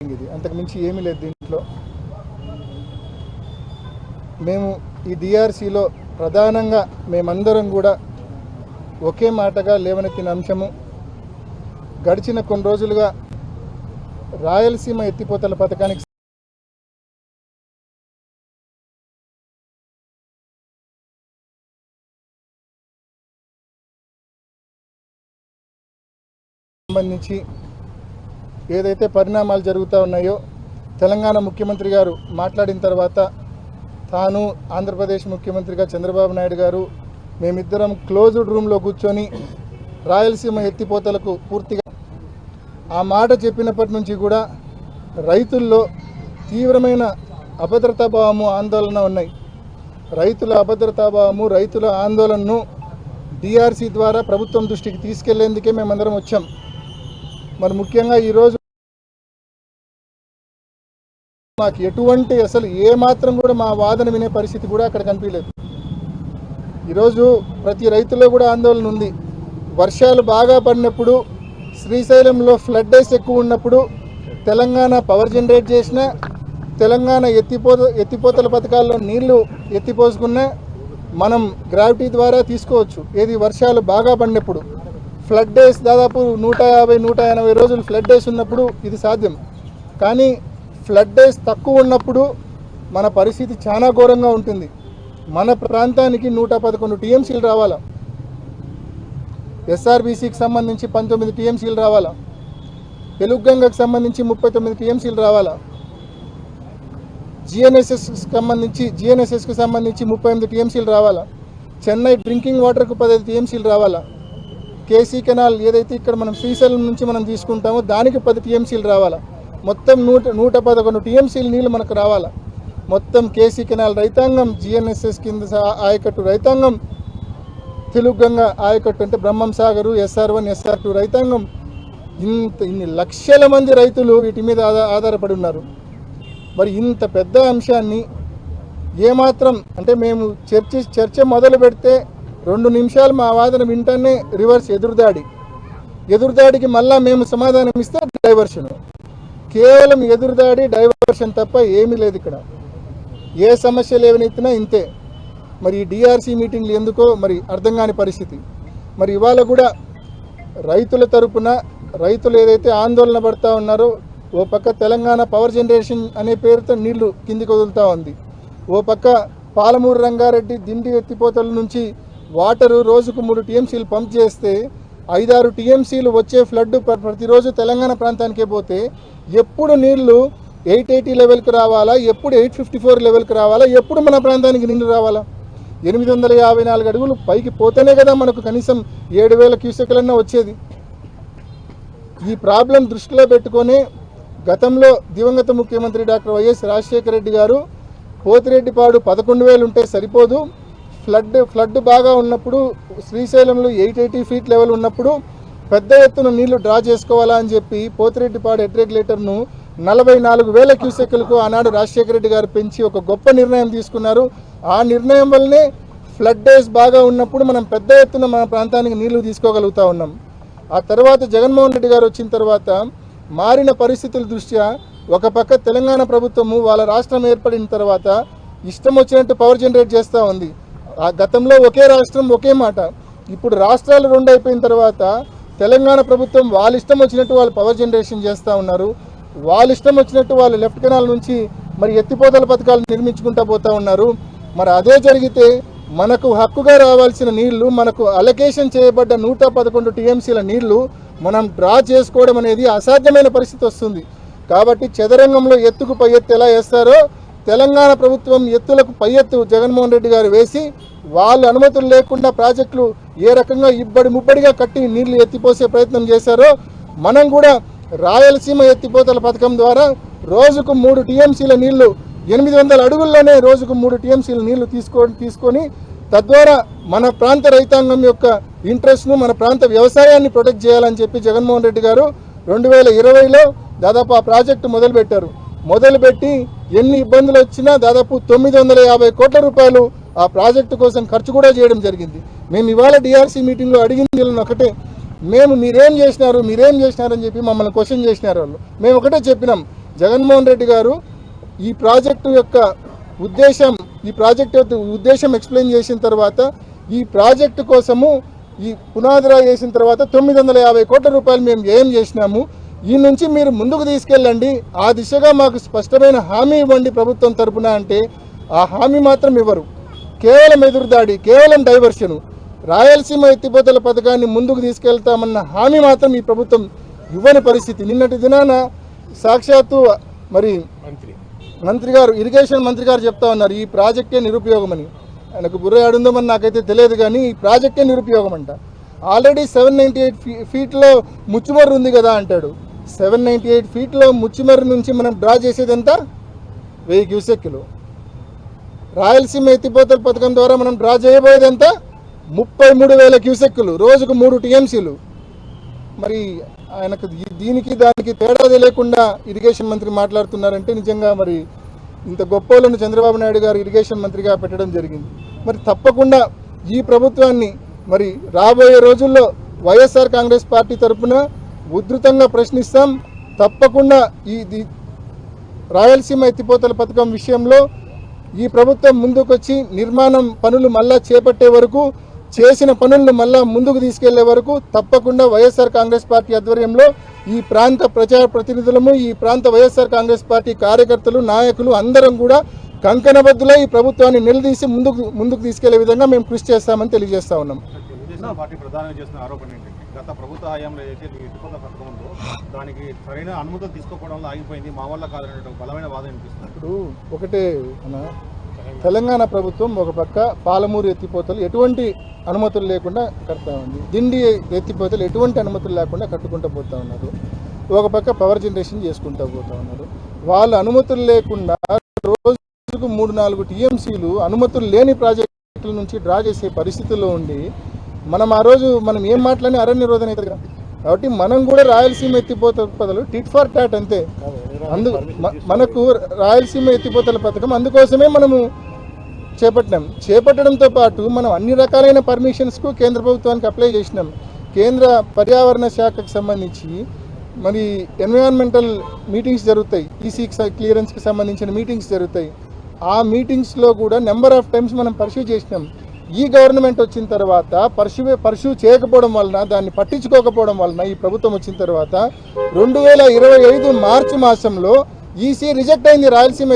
ఇది అంతకు మించి ఏమీ లేదు దీంట్లో. మేము ఈ డిఆర్సీలో ప్రధానంగా మేమందరం కూడా ఒకే మాటగా లేవనెత్తిన అంశము, గడిచిన కొన్ని రోజులుగా రాయలసీమ ఎత్తిపోతల పథకానికి సంబంధించి ఏదైతే పరిణామాలు జరుగుతూ ఉన్నాయో, తెలంగాణ ముఖ్యమంత్రి గారు మాట్లాడిన తర్వాత తాను ఆంధ్రప్రదేశ్ ముఖ్యమంత్రిగా చంద్రబాబు నాయుడు గారు మేమిద్దరం క్లోజ్డ్ రూమ్లో కూర్చొని రాయలసీమ ఎత్తిపోతలకు పూర్తిగా ఆ మాట చెప్పినప్పటి నుంచి కూడా రైతుల్లో తీవ్రమైన అభద్రతాభావము, ఆందోళన ఉన్నాయి. రైతుల అభద్రతాభావము, రైతుల ఆందోళనను డిఆర్సీ ద్వారా ప్రభుత్వం దృష్టికి తీసుకెళ్లేందుకే మేమందరం వచ్చాం. మరి ముఖ్యంగా ఈరోజు మాకు ఎటువంటి అసలు ఏమాత్రం కూడా మా వాదన వినే పరిస్థితి కూడా అక్కడ కనిపించలేదు. ఈరోజు ప్రతి రైతులో కూడా ఆందోళన ఉంది. వర్షాలు బాగా పడినప్పుడు, శ్రీశైలంలో ఫ్లడ్ డేస్ ఎక్కువ ఉన్నప్పుడు తెలంగాణ పవర్ జనరేట్ చేసిన, తెలంగాణ ఎత్తిపోతల పథకాల్లో నీళ్లు ఎత్తిపోసుకున్న మనం గ్రావిటీ ద్వారా తీసుకోవచ్చు. ఏది వర్షాలు బాగా పడినప్పుడు, ఫ్లడ్ డేస్ దాదాపు 150-180 రోజులు ఫ్లడ్ డేస్ ఉన్నప్పుడు ఇది సాధ్యం. కానీ ఫ్లడ్ డేస్ తక్కువ ఉన్నప్పుడు మన పరిస్థితి చాలా ఘోరంగా ఉంటుంది. మన ప్రాంతానికి 111 టీఎంసీలు రావాలా, ఎస్ఆర్బీసీకి సంబంధించి 19 టీఎంసీలు రావాలా, తెలుగుగంగకు సంబంధించి 39 టీఎంసీలు రావాలా, జిఎన్ఎస్ఎస్కి సంబంధించి 38 టీఎంసీలు రావాలా, చెన్నై డ్రింకింగ్ వాటర్కు 15 టీఎంసీలు రావాలా, కేసీ కెనాల్ ఏదైతే ఇక్కడ మనం శ్రీశైలం నుంచి మనం తీసుకుంటామో దానికి 10 టీఎంసీలు రావాలా, మొత్తం 111 టీఎంసీలు నీళ్ళు మనకు రావాలా. మొత్తం కేసీ కెనాల్ రైతాంగం, జిఎన్ఎస్ఎస్ కింద ఆయకట్టు రైతాంగం, తెలుగుగంగ ఆయకట్టు అంటే బ్రహ్మం సాగరు, SR1, SR2 రైతాంగం, ఇన్ని లక్షల మంది రైతులు వీటి మీద ఆధారపడి ఉన్నారు. మరి ఇంత పెద్ద అంశాన్ని ఏమాత్రం అంటే మేము చర్చ మొదలు పెడితే 2 నిమిషాలు మా వాదన వింటనే రివర్స్ ఎదురుదాడికి మళ్ళా మేము సమాధానం ఇస్తే డైవర్షన్. కేవలం ఎదురుదాడి, డైవర్షన్ తప్ప ఏమీ లేదు ఇక్కడ. ఏ సమస్యలు ఏవనెత్తినా ఇంతే. మరి ఈ డిఆర్సీ మీటింగ్లు ఎందుకో మరి అర్థం కాని పరిస్థితి. మరి ఇవాళ కూడా రైతుల తరపున రైతులు ఏదైతే ఆందోళన పడుతూ ఉన్నారో, ఓ పక్క తెలంగాణ పవర్ జనరేషన్ అనే పేరుతో నీళ్లు కిందికి వదులుతూ ఉంది, ఓ పక్క పాలమూరు రంగారెడ్డి దిండి ఎత్తిపోతల నుంచి వాటరు రోజుకు 3 టీఎంసీలు పంప్ చేస్తే 5-6 టీఎంసీలు వచ్చే ఫ్లడ్ ప్రతిరోజు తెలంగాణ ప్రాంతానికే పోతే ఎప్పుడు నీళ్లు 880 లెవెల్కి రావాలా, ఎప్పుడు 854 లెవెల్కి రావాలా, ఎప్పుడు మన ప్రాంతానికి నీళ్లు రావాలా? 854 అడుగులు పైకి పోతేనే కదా మనకు కనీసం 7000 క్యూసెక్లన్నా వచ్చేది. ఈ ప్రాబ్లం దృష్టిలో పెట్టుకొని గతంలో దివంగత ముఖ్యమంత్రి డాక్టర్ వైఎస్ రాజశేఖర రెడ్డి గారు పోతిరెడ్డిపాడు 11,000 ఉంటే సరిపోదు, ఫ్లడ్ బాగా ఉన్నప్పుడు శ్రీశైలంలో 880 ఫీట్ లెవెల్ ఉన్నప్పుడు పెద్ద ఎత్తున నీళ్లు డ్రా చేసుకోవాలా అని చెప్పి పోతిరెడ్డిపాడు హెడ్ రెగ్యులేటర్ను 44,000 క్యూసెక్లకు ఆనాడు రాజశేఖర రెడ్డి గారు పెంచి ఒక గొప్ప నిర్ణయం తీసుకున్నారు. ఆ నిర్ణయం వల్లనే ఫ్లడ్ డేస్ బాగా ఉన్నప్పుడు మనం పెద్ద ఎత్తున మన ప్రాంతానికి నీళ్లు తీసుకోగలుగుతూ ఉన్నాం. ఆ తర్వాత జగన్మోహన్ రెడ్డి గారు వచ్చిన తర్వాత మారిన పరిస్థితుల దృష్ట్యా ఒక పక్క తెలంగాణ ప్రభుత్వము వాళ్ళ రాష్ట్రం ఏర్పడిన తర్వాత ఇష్టం వచ్చినట్టు పవర్ జనరేట్ చేస్తూ ఉంది. ఆ గతంలో ఒకే రాష్ట్రం ఒకే మాట, ఇప్పుడు రాష్ట్రాలు 2 అయిపోయిన తర్వాత తెలంగాణ ప్రభుత్వం వాళ్ళ ఇష్టం వచ్చినట్టు వాళ్ళు పవర్ జనరేషన్ చేస్తూ ఉన్నారు. వాళ్ళ ఇష్టం వచ్చినట్టు వాళ్ళు లెఫ్ట్ కెనాల్ నుంచి మరి ఎత్తిపోతల పథకాలు నిర్మించుకుంటూ పోతూ ఉన్నారు. మరి అదే జరిగితే మనకు హక్కుగా రావాల్సిన నీళ్లు, మనకు అలొకేషన్ చేయబడ్డ 111 టీఎంసీల నీళ్లు మనం డ్రా చేసుకోవడం అనేది అసాధ్యమైన పరిస్థితి వస్తుంది. కాబట్టి చదరంగంలో ఎత్తుకు పై ఎత్తు ఎలా వేస్తారో తెలంగాణ ప్రభుత్వం ఎత్తులకు పై ఎత్తు జగన్మోహన్ రెడ్డి గారు వేసి వాళ్ళ అనుమతులు లేకుండా ప్రాజెక్టులు ఏ రకంగా ముబ్బడిగా కట్టి నీళ్లు ఎత్తిపోసే ప్రయత్నం చేశారో మనం కూడా రాయలసీమ ఎత్తిపోతల పథకం ద్వారా రోజుకు 3 టీఎంసీల నీళ్లు 800 అడుగుల్లోనే రోజుకు 3 టీఎంసీల నీళ్లు తీసుకొని తద్వారా మన ప్రాంత రైతాంగం యొక్క ఇంట్రెస్ట్ను, మన ప్రాంత వ్యవసాయాన్ని ప్రొటెక్ట్ చేయాలని చెప్పి జగన్మోహన్ రెడ్డి గారు 2020లో దాదాపు ఆ ప్రాజెక్టు మొదలుపెట్టి ఎన్ని ఇబ్బందులు వచ్చినా దాదాపు 950 కోట్ల రూపాయలు ఆ ప్రాజెక్టు కోసం ఖర్చు కూడా చేయడం జరిగింది. మేము ఇవాళ డిఆర్సీ మీటింగ్లో అడిగింది ఒకటే, మీరేం చేసినారు అని చెప్పి మమ్మల్ని క్వశ్చన్ చేసినారు వాళ్ళు. మేము ఒకటే చెప్పినాం, జగన్మోహన్ రెడ్డి గారు ఈ ప్రాజెక్టు యొక్క ఉద్దేశం ఎక్స్ప్లెయిన్ చేసిన తర్వాత ఈ ప్రాజెక్టు కోసము ఈ పునాదిరాయి వేసిన తర్వాత 950 కోట్ల రూపాయలు మేము ఏం చేసినాము, ఈ నుంచి మీరు ముందుకు తీసుకెళ్ళండి, ఆ దిశగా మాకు స్పష్టమైన హామీ ఇవ్వండి ప్రభుత్వం తరపున అంటే ఆ హామీ మాత్రం ఇవ్వరు. కేవలం ఎదురుదాడి, కేవలం డైవర్షను. రాయలసీమ ఎత్తిపోతల పథకాన్ని ముందుకు తీసుకెళ్తామన్న హామీ మాత్రం ఈ ప్రభుత్వం ఇవ్వని పరిస్థితి. నిన్నటి దినాన సాక్షాత్తు మరి మంత్రి గారు, ఇరిగేషన్ మంత్రి గారు చెప్తా ఉన్నారు ఈ ప్రాజెక్టే నిరుపయోగమని. ఆయనకు బుర్ర ఆడుందామని నాకైతే తెలియదు, కానీ ఈ ప్రాజెక్టే నిరుపయోగం అంట. ఆల్రెడీ 798 ఫీట్లో ముచ్చుమర్రు ఉంది కదా అంటాడు. 798 ఫీట్లో ముచ్చుమర్రు నుంచి మనం డ్రా చేసేది ఎంత? 1000 క్యూసెక్కులు. రాయలసీమ ఎత్తిపోతల పథకం ద్వారా మనం డ్రా చేయబోయేది ఎంత? 33,000 క్యూసెక్కులు, రోజుకు 3 టీఎంసీలు. మరి ఆయనకు దీనికి దానికి తేడా తెలియకుండా ఇరిగేషన్ మంత్రి మాట్లాడుతున్నారంటే నిజంగా మరి ఇంత గొప్పలను చంద్రబాబు నాయుడు గారు ఇరిగేషన్ మంత్రిగా పెట్టడం జరిగింది. మరి తప్పకుండా ఈ ప్రభుత్వాన్ని మరి రాబోయే రోజుల్లో వైఎస్ఆర్ కాంగ్రెస్ పార్టీ తరఫున ఉధృతంగా ప్రశ్నిస్తాం. తప్పకుండా ఈ రాయలసీమ ఎత్తిపోతల పథకం విషయంలో ఈ ప్రభుత్వం ముందుకొచ్చి నిర్మాణం పనులు మళ్ళా చేపట్టే వరకు, చేసిన పనులను మళ్ళా ముందుకు తీసుకెళ్లే వరకు తప్పకుండా వైఎస్ఆర్ కాంగ్రెస్ పార్టీ ఆధ్వర్యంలో ఈ ప్రాంత ప్రజా ప్రతినిధులము, ఈ ప్రాంత వైఎస్ఆర్ కాంగ్రెస్ పార్టీ కార్యకర్తలు, నాయకులు అందరం కూడా కంకణబద్దులై ఈ ప్రభుత్వాన్ని నిలదీసి ముందుకు తీసుకెళ్లే విధంగా మేము కృషి చేస్తామని తెలియజేస్తా ఉన్నాం. పార్టీ ప్రధానంగా చేస్తున్న ఆరోపణ ఏంటంటే గత ప్రభుత్వ హయాంలో ఏదైతే ఎత్తిపోతల పథకం ఉందో దానికి సరైన అనుమతులు తీసుకోవడంలో ఆగిపోయింది, మా వల్ల కాదనే బలమైన వాదన వినిపిస్తుంది. ఇప్పుడు ఒకటే తెలంగాణ ప్రభుత్వం ఒక పక్క పాలమూరు ఎత్తిపోతలు ఎటువంటి అనుమతులు లేకుండా కడతా ఉంది, దిండి ఎత్తిపోతలు ఎటువంటి అనుమతులు లేకుండా కట్టుకుంటూ పోతా ఉన్నారు. ఒక పక్క పవర్ జనరేషన్ చేసుకుంటూ పోతా ఉన్నారు. వాళ్ళ అనుమతులు లేకుండా రోజుకు 3-4 టీఎంసీలు అనుమతులు లేని ప్రాజెక్టుల నుంచి డ్రా చేసే పరిస్థితుల్లో ఉండి ఆ రోజు మనం ఏం మాట్లాడినా అరణ్య నిరోధన అవుతుంది కదా. కాబట్టి మనం కూడా రాయలసీమ ఎత్తిపోతల పథకాలు టిట్ ఫర్ టాట్ అంతే. మనకు రాయలసీమ ఎత్తిపోతల పథకం అందుకోసమే మనము చేపట్టడంతో పాటు మనం అన్ని రకాలైన పర్మిషన్స్కు కేంద్ర ప్రభుత్వానికి అప్లై చేసినాం. కేంద్ర పర్యావరణ శాఖకు సంబంధించి మరి ఎన్విరాన్మెంటల్ మీటింగ్స్ జరుగుతాయి, ఈసీ క్లియరెన్స్కి సంబంధించిన మీటింగ్స్ జరుగుతాయి. ఆ మీటింగ్స్లో కూడా నెంబర్ ఆఫ్ టైమ్స్ మనం పర్స్యూ చేసినాం. ఈ గవర్నమెంట్ వచ్చిన తర్వాత పర్స్యూ చేయకపోవడం వలన, దాన్ని పట్టించుకోకపోవడం వలన ఈ ప్రభుత్వం వచ్చిన తర్వాత 2025 మార్చి మాసంలో ఈసీ రిజెక్ట్ అయింది రాయలసీమ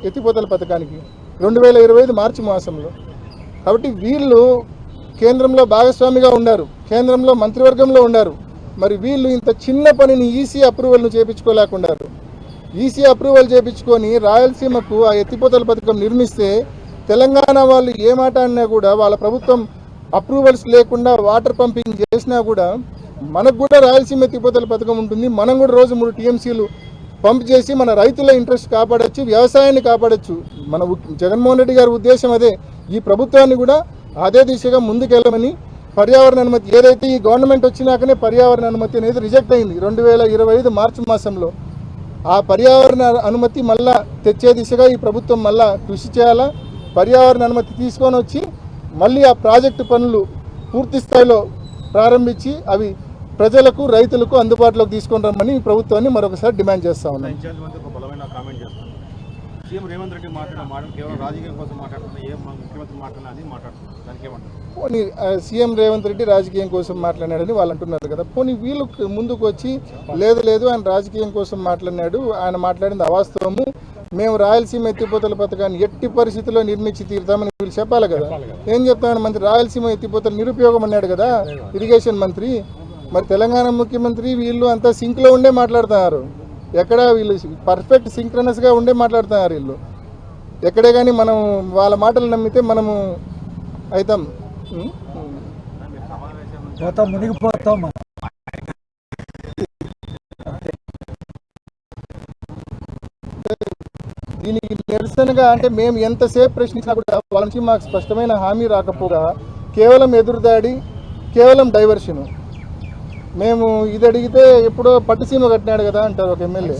ఎత్తిపోతల పథకానికి 2025 మార్చి మాసంలో. కాబట్టి వీళ్ళు కేంద్రంలో భాగస్వామిగా ఉన్నారు, కేంద్రంలో మంత్రివర్గంలో ఉన్నారు. మరి వీళ్ళు ఇంత చిన్న పనిని ఈసీ అప్రూవల్ను చేయించుకోలేకున్నారు. ఈసీ అప్రూవల్ చేయించుకొని రాయలసీమకు ఆ ఎత్తిపోతల పథకం నిర్మిస్తే తెలంగాణ వాళ్ళు ఏ మాట అన్నా కూడా వాళ్ళ ప్రభుత్వం అప్రూవల్స్ లేకుండా వాటర్ పంపింగ్ చేసినా కూడా మనకు కూడా రాయలసీమ ఎత్తిపోతల పథకం ఉంటుంది. మనం కూడా రోజు 3 టీఎంసీలు పంప్ చేసి మన రైతుల ఇంట్రెస్ట్ కాపాడచ్చు, వ్యవసాయాన్ని కాపాడచ్చు. మన జగన్మోహన్ రెడ్డి గారి ఉద్దేశం అదే. ఈ ప్రభుత్వాన్ని కూడా అదే దిశగా ముందుకెళ్ళమని పర్యావరణ అనుమతి ఏదైతే ఈ గవర్నమెంట్ వచ్చినాకనే పర్యావరణ అనుమతి అనేది రిజెక్ట్ అయింది 2025 మార్చి మాసంలో. ఆ పర్యావరణ అనుమతి మళ్ళా తెచ్చే దిశగా ఈ ప్రభుత్వం మళ్ళా కృషి చేయాలా. పర్యావరణ అనుమతి తీసుకొని వచ్చి మళ్ళీ ఆ ప్రాజెక్టు పనులు పూర్తి స్థాయిలో ప్రారంభించి అవి ప్రజలకు, రైతులకు అందుబాటులోకి తీసుకొని రమ్మని ప్రభుత్వాన్ని మరొకసారి డిమాండ్ చేస్తా ఉన్నాం. సీఎం రేవంత్ రెడ్డి మాట్లాడిన కేవలం రాజకీయం కోసం మాట్లాడుతున్నా, ఏ ముఖ్యమంత్రి మాట్లాడినా అది మాట్లాడుతున్నారు, దానికి ఏమంటారు? పోనీ సీఎం రేవంత్ రెడ్డి రాజకీయం కోసం మాట్లాడినాడని వాళ్ళు అంటున్నారు కదా. పోనీ వీళ్ళు ముందుకు వచ్చి లేదు ఆయన రాజకీయం కోసం మాట్లాడినాడు, ఆయన మాట్లాడింది అవాస్తవము, మేము రాయలసీమ ఎత్తిపోతల పథకాన్ని ఎట్టి పరిస్థితుల్లో నిర్మించి తీరుతామని వీళ్ళు చెప్పాలి కదా. ఏం చెప్తామని మంత్రి రాయలసీమ ఎత్తిపోతల నిరుపయోగం అన్నాడు కదా ఇరిగేషన్ మంత్రి. మరి తెలంగాణ ముఖ్యమంత్రి వీళ్ళు అంతా సింక్లో ఉండే మాట్లాడుతున్నారు. ఎక్కడ వీళ్ళు పర్ఫెక్ట్ సింక్రనస్గా ఉండే మాట్లాడుతున్నారు వీళ్ళు. ఎక్కడే కానీ మనం వాళ్ళ మాటలు నమ్మితే మనము అవుతాం మునిగిపోతాం. దీనికి నిరసనగా అంటే మేము ఎంతసేపు ప్రశ్నించినా కూడా వాళ్ళ నుంచి మాకు స్పష్టమైన హామీ రాకపోగా కేవలం ఎదురుదాడి, కేవలం డైవర్షను. మేము ఇది అడిగితే ఎప్పుడో పట్టిసీమ కట్టినాడు కదా అంటారు ఒక ఎమ్మెల్యే.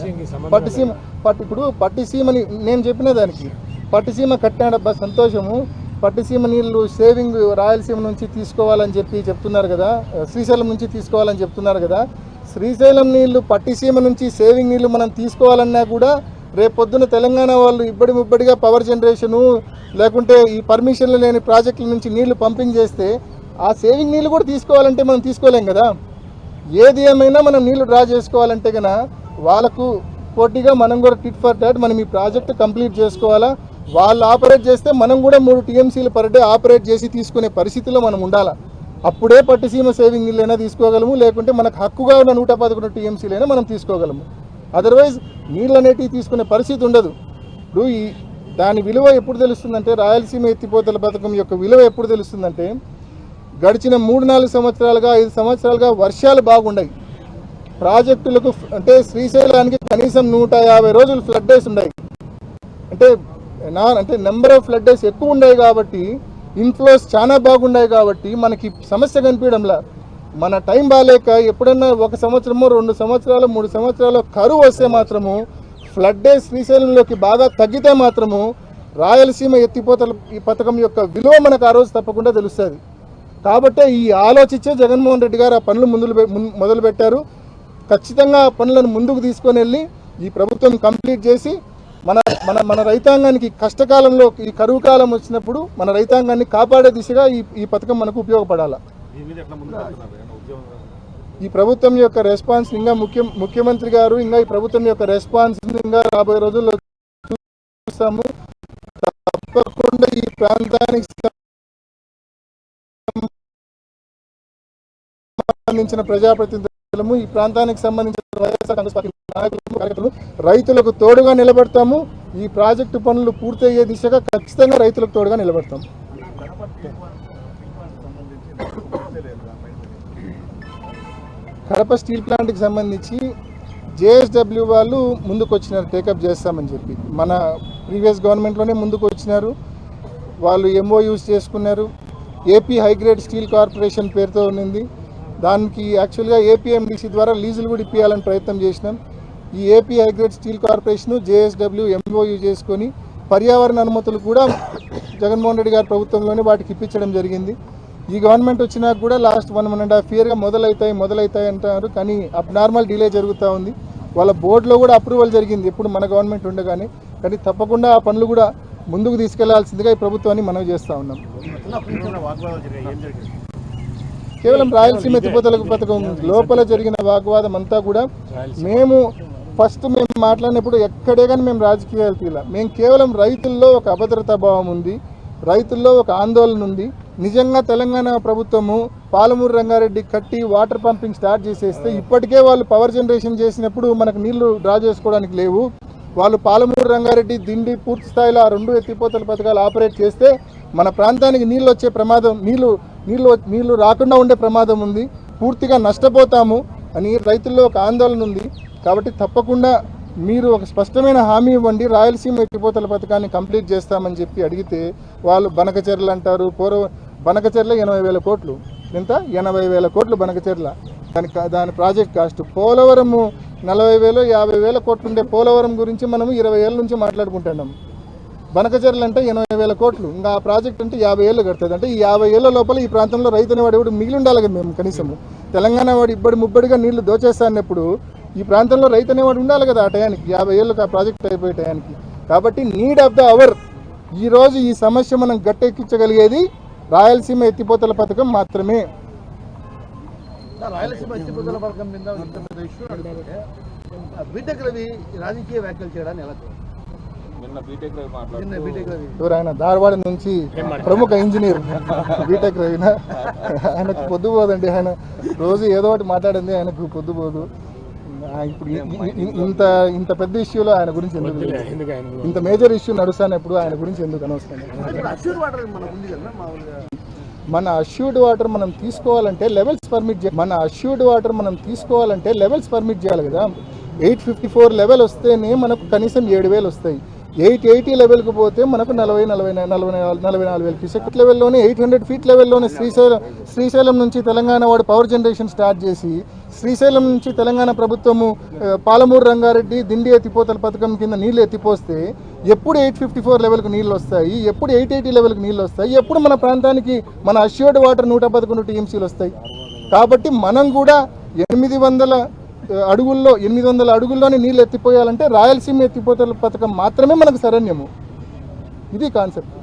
ఇప్పుడు పట్టిసీమని నేను చెప్పిన దానికి పట్టిసీమ కట్టినాడబ్బా సంతోషము, పట్టిసీమ నీళ్లు సేవింగ్ రాయలసీమ నుంచి తీసుకోవాలని చెప్తున్నారు కదా, శ్రీశైలం నుంచి తీసుకోవాలని చెప్తున్నారు కదా. శ్రీశైలం నీళ్లు పట్టిసీమ నుంచి సేవింగ్ నీళ్లు మనం తీసుకోవాలన్నా కూడా రేపొద్దున తెలంగాణ వాళ్ళు ఇబ్బడి ముబ్బడిగా పవర్ జనరేషను లేకుంటే ఈ పర్మిషన్లు లేని ప్రాజెక్టుల నుంచి నీళ్లు పంపింగ్ చేస్తే ఆ సేవింగ్ నీళ్లు కూడా తీసుకోవాలంటే మనం తీసుకోలేం కదా. ఏది ఏమైనా మనం నీళ్లు డ్రా చేసుకోవాలంటే కనుక వాళ్ళకు పోటీగా మనం కూడా టిట్ ఫర్ టాట్ మనం ఈ ప్రాజెక్ట్ కంప్లీట్ చేసుకోవాలా. వాళ్ళు ఆపరేట్ చేస్తే మనం కూడా 3 టీఎంసీలు పర్ డే ఆపరేట్ చేసి తీసుకునే పరిస్థితిలో మనం ఉండాలా. అప్పుడే పట్టిసీమ సేవింగ్ నీళ్ళైనా తీసుకోగలము, లేకుంటే మనకు హక్కుగా ఉన్న 111 టీఎంసీలైనా మనం తీసుకోగలము. అదర్వైజ్ నీళ్ళు అనేటివి తీసుకునే పరిస్థితి ఉండదు. ఇప్పుడు దాని విలువ ఎప్పుడు తెలుస్తుందంటే, రాయలసీమ ఎత్తిపోతల పథకం యొక్క విలువ ఎప్పుడు తెలుస్తుందంటే, గడిచిన 3-4 సంవత్సరాలుగా 5 సంవత్సరాలుగా వర్షాలు బాగుండయి. ప్రాజెక్టులకు అంటే శ్రీశైలానికి కనీసం 150 రోజులు ఫ్లడ్ డేస్ ఉన్నాయి. అంటే నెంబర్ ఆఫ్ ఫ్లడ్ డేస్ ఎక్కువ ఉన్నాయి కాబట్టి ఇన్ఫ్లోస్ చాలా బాగున్నాయి కాబట్టి మనకి సమస్య కనిపించడంలా. మన టైం బాగాలేక ఎప్పుడన్నా 1 సంవత్సరమో 2 సంవత్సరాలు 3 సంవత్సరాలు కరువు వస్తే మాత్రము ఫ్లడ్ డేస్ శ్రీశైలంలోకి బాగా తగ్గితే మాత్రము రాయలసీమ ఎత్తిపోతల ఈ పథకం యొక్క విలువ మనకు ఆ రోజు తప్పకుండా తెలుస్తుంది. కాబట్టే ఈ ఆలోచించే జగన్మోహన్ రెడ్డి గారు ఆ పనులు మొదలుపెట్టారు. ఖచ్చితంగా ఆ పనులను ముందుకు తీసుకొని వెళ్ళి ఈ ప్రభుత్వం కంప్లీట్ చేసి మన మన మన రైతాంగానికి కష్టకాలంలో ఈ కరువు కాలం వచ్చినప్పుడు మన రైతాంగాన్ని కాపాడే దిశగా ఈ పథకం మనకు ఉపయోగపడాలి. ఈ ప్రభుత్వం యొక్క రెస్పాన్స్ ఇంకా ముఖ్యమంత్రి గారు ఇంకా ఈ ప్రభుత్వం యొక్క రెస్పాన్స్ ఇంకా రాబోయే రోజుల్లో చూస్తాము. తప్పకుండా ఈ ప్రాంతానికి సంబంధించిన ప్రజాప్రతినిధులు, ఈ ప్రాంతానికి సంబంధించిన వైఎస్ఆర్ కాంగ్రెస్ పార్టీ నాయకులు, కార్యకర్తలు రైతులకు తోడుగా నిలబడతాము. ఈ ప్రాజెక్టు పనులు పూర్తయ్యే దిశగా ఖచ్చితంగా రైతులకు తోడుగా నిలబడతాం. కడప స్టీల్ ప్లాంట్కి సంబంధించి జేఎస్డబ్ల్యూ వాళ్ళు ముందుకు వచ్చినారు టేకప్ చేస్తామని చెప్పి. మన ప్రీవియస్ గవర్నమెంట్లోనే ముందుకు వచ్చినారు. వాళ్ళు ఎంఓయూస్ చేసుకున్నారు. ఏపీ హైగ్రేడ్ స్టీల్ కార్పొరేషన్ పేరుతో ఉన్నింది. దానికి యాక్చువల్గా ఏపీఎండిసి ద్వారా లీజులు కూడా ఇప్పించాలని ప్రయత్నం చేసినాం. ఈ AP high grade steel corporation JSW MoU చేసుకొని పర్యావరణ అనుమతులు కూడా జగన్మోహన్ రెడ్డి గారి ప్రభుత్వంలోనే వాటికి ఇప్పించడం జరిగింది. ఈ గవర్నమెంట్ వచ్చినాక కూడా లాస్ట్ 1.5 ఇయర్గా మొదలవుతాయి అంటారు, కానీ అబ్నార్మల్ డిలే జరుగుతూ ఉంది. వాళ్ళ బోర్డులో కూడా అప్రూవల్ జరిగింది ఎప్పుడు మన గవర్నమెంట్ ఉండగానే. కానీ తప్పకుండా ఆ పనులు కూడా ముందుకు తీసుకెళ్లాల్సిందిగా ఈ ప్రభుత్వాన్ని మనవి చేస్తూ ఉన్నాం. కేవలం రాయలసీమ ఎత్తిపోతల పథకం లోపల జరిగిన వాగ్వాదం అంతా కూడా మేము మాట్లాడినప్పుడు ఎక్కడే కానీ మేము రాజకీయాలు తీయాల. మేము కేవలం రైతుల్లో ఒక అభద్రతా భావం ఉంది, రైతుల్లో ఒక ఆందోళన ఉంది. నిజంగా తెలంగాణ ప్రభుత్వము పాలమూరు రంగారెడ్డి కట్టి వాటర్ పంపింగ్ స్టార్ట్ చేసేస్తే ఇప్పటికే వాళ్ళు పవర్ జనరేషన్ చేసినప్పుడు మనకు నీళ్లు డ్రా చేసుకోవడానికి లేవు. వాళ్ళు పాలమూరు రంగారెడ్డి దిండి పూర్తి స్థాయిలో ఆ 2 ఎత్తిపోతల పథకాలు ఆపరేట్ చేస్తే మన ప్రాంతానికి నీళ్ళు వచ్చే ప్రమాదం నీళ్లు రాకుండా ఉండే ప్రమాదం ఉంది. పూర్తిగా నష్టపోతాము అని రైతుల్లో ఒక ఆందోళన ఉంది. కాబట్టి తప్పకుండా మీరు ఒక స్పష్టమైన హామీ ఇవ్వండి, రాయలసీమ ఎత్తిపోతల పథకాన్ని కంప్లీట్ చేస్తామని చెప్పి అడిగితే వాళ్ళు బనకచెర్ల అంటారు. బనకచెర్ల 80,000 కోట్లు. ఎంత? 80,000 కోట్లు బనకచెర్ల. దాని ప్రాజెక్ట్ కాస్ట్. పోలవరము 40,000 50,000 కోట్లు ఉండే పోలవరం గురించి మనము 20 ఏళ్ళ నుంచి మాట్లాడుకుంటున్నాం. బనకచెర్లు అంటే 80,000 కోట్లు. ఇంకా ఆ ప్రాజెక్ట్ అంటే 50 ఏళ్ళు కడుతుంది. అంటే ఈ 50 ఏళ్ళ లోపల ఈ ప్రాంతంలో రైతు అనేవాడు ఎవడు మిగిలి ఉండాలి కదా. మేము కనీసము తెలంగాణ వాడు ఇబ్బడి ముబ్బడిగా నీళ్లు దోచేస్తా అన్నప్పుడు ఈ ప్రాంతంలో రైతు అనేవాడు ఉండాలి కదా ఆ టయానికి, 50 ఏళ్ళకి ఆ ప్రాజెక్ట్ అయిపోయే టయానికి. కాబట్టి నీడ్ ఆఫ్ ద అవర్ ఈరోజు ఈ సమస్య మనం గట్టెక్కించగలిగేది రాయలసీమ ఎత్తిపోతల పథకం మాత్రమే. రాయలసీమ ఎత్తిపోతల పథకం మీద బీటెక్ రవి రాజకీయ వ్యాఖ్యలు చేయడాన్ని ఎలా ఆయన ధారవాడ నుంచి ప్రముఖ ఇంజనీర్ బీటెక్ రవిన ఆయనకు పొద్దుపోదండి. ఆయన రోజు ఏదో ఒకటి మాట్లాడింది, ఆయనకు పొద్దుపోదు. ఇప్పుడు ఇంత పెద్ద ఇష్యూలో ఆయన గురించి ఎందుకు, ఇంత మేజర్ ఇష్యూ నడుస్తానప్పుడు ఆయన గురించి ఎందుకు అనవసరం? మన అష్యూర్డ్ వాటర్ మనం తీసుకోవాలంటే లెవెల్స్ పర్మిట్ చేయాలి కదా. 854 లెవెల్ వస్తేనే మనకు కనీసం 7,000 వస్తాయి. 880 లెవెల్కి పోతే మనకు 44,000 క్యూసెక్ లెవెల్లోనే 800 ఫీట్ లెవెల్లోనే శ్రీశైలం నుంచి తెలంగాణ వాడు పవర్ జనరేషన్ స్టార్ట్ చేసి శ్రీశైలం నుంచి తెలంగాణ ప్రభుత్వము పాలమూరు రంగారెడ్డి దిండి ఎత్తిపోతల పథకం కింద నీళ్లు ఎత్తిపోస్తే ఎప్పుడు 854 లెవెల్కి నీళ్ళు వస్తాయి, ఎప్పుడు 880 లెవెల్కి నీళ్ళు వస్తాయి, ఎప్పుడు మన ప్రాంతానికి మన అష్యూర్డ్ వాటర్ 111 టీఎంసీలు వస్తాయి. కాబట్టి మనం కూడా 800 అడుగుల్లోనే నీళ్ళు ఎత్తిపోయాలంటే రాయలసీమ ఎత్తిపోతల పథకం మాత్రమే మనకు శరణ్యము. ఇది కాన్సెప్ట్.